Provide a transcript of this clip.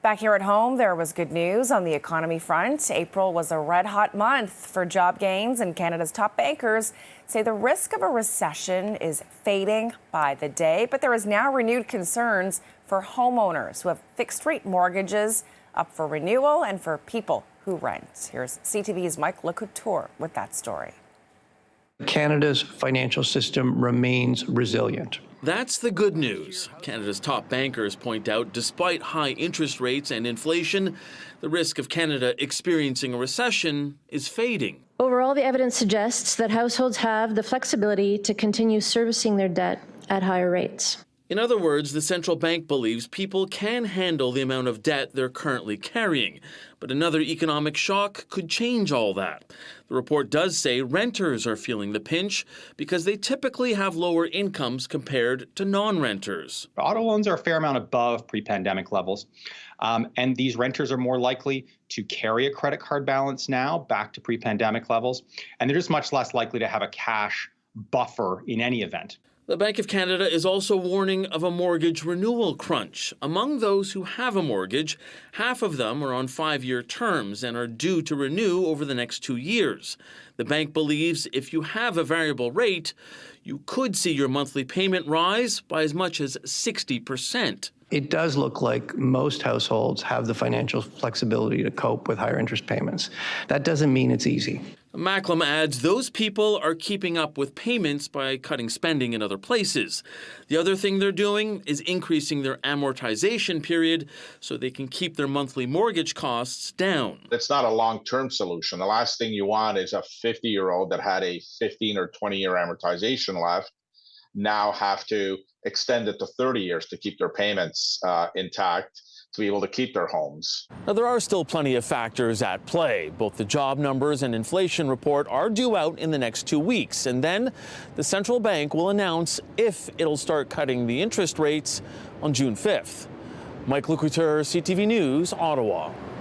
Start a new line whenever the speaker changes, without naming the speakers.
Back here at home, there was good news on the economy front. April was a red-hot month for job gains, and Canada's top bankers say the risk of a recession is fading by the day. But there is now renewed concerns for homeowners who have fixed-rate mortgages up for renewal and for people who rent. Here's CTV's Mike LeCouture with that story.
Canada's financial system remains resilient.
That's the good news. Canada's top bankers point out, despite high interest rates and inflation, the risk of Canada experiencing a recession is fading.
Overall, the evidence suggests that households have the flexibility to continue servicing their debt at higher rates.
In other words, the central bank believes people can handle the amount of debt they're currently carrying. But another economic shock could change all that. The report does say renters are feeling the pinch because they typically have lower incomes compared to non-renters.
Auto loans are a fair amount above pre-pandemic levels, and these renters are more likely to carry a credit card balance now back to pre-pandemic levels, and they're just much less likely to have a cash buffer in any event.
The Bank of Canada is also warning of a mortgage renewal crunch. Among those who have a mortgage, half of them are on 5-year terms and are due to renew over the next 2 years. The bank believes if you have a variable rate, you could see your monthly payment rise by as much as 60%.
It does look like most households have the financial flexibility to cope with higher interest payments. That doesn't mean it's easy.
Macklem adds those people are keeping up with payments by cutting spending in other places. The other thing they're doing is increasing their amortization period so they can keep their monthly mortgage costs down.
It's not a long-term solution. The last thing you want is a 50-year-old that had a 15 or 20-year amortization left now have to extend it to 30 years to keep their payments intact, to be able to keep their homes.
Now, there are still plenty of factors at play. Both the job numbers and inflation report are due out in the next 2 weeks, and then the central bank will announce if it'll start cutting the interest rates on June 5th. Mike LeCouture, CTV News, Ottawa.